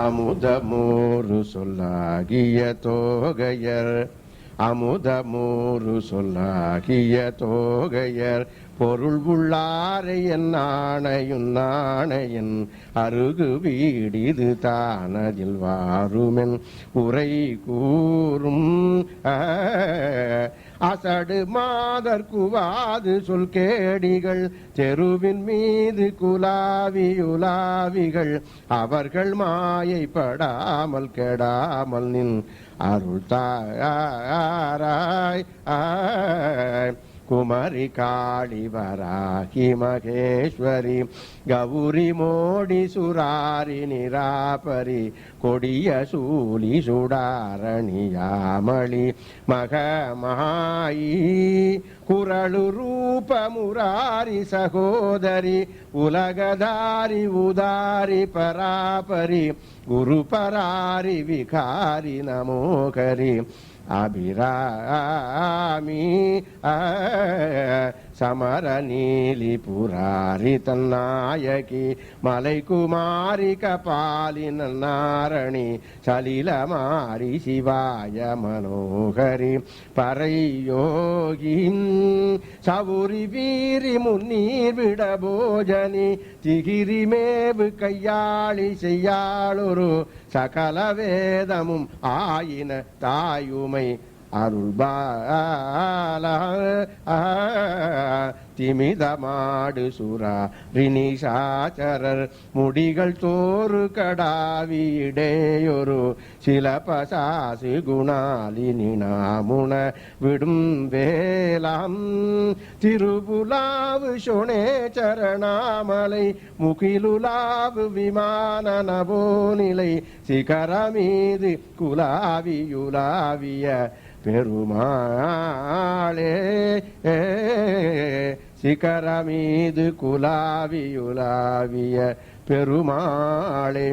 அமுதமூறு சொல்லாகிய தோகையர் அமுதமூறு சொல்லாகிய தோகையர் பொருள் உள்ளாரை என் நாணையும் நாணையன் அருகு வீடிது தானதில் வாருமென் உரை கூறும் அசடு மாதர் குவாது சொல் கேடிகள் தெருவின் மீது குலாவியுலாவிகள் அவர்கள் மாயைப்படாமல் கெடாமல் நின் அருள் தாராய் குமரி காளி வராகி மகேஸ்வரி கௌரி மோடி சுராரி நிராபரி கொடிய சூலி சுடாரணியாமளி மகமாயி குரளு ரூப முராரி சகோதரி உலகதாரி உதாரி பராபரி குரு பராரி விகாரி நமோகரி அபிராமி சமர நீலி புராரி தன்னாயகி மலை குமாரி கபாலி நாரணி சலிலமாரி சிவாய மனோகரி பரையோகி சவுரி வீரி முன்னீர் விட போஜனி திகிரி மேவு கையாளி செய்யாளொரு சகல வேதமும் ஆயின தாயுமை அருள்பால திமிதமாடு சுரா ரினிஷாச்சரர் முடிகள் தோறு கடாவியிடையொரு சிலபசாசு குணாலினி நாமுன விடும் வேலாம் திருபுலாவு சொனே சரணாமலை முகிலுலாவு விமான நபோநிலை சிகரமீது குலாவியுலாவிய பெருமாளே சிகரமீது குலாவியுலாவிய பெருமாளே.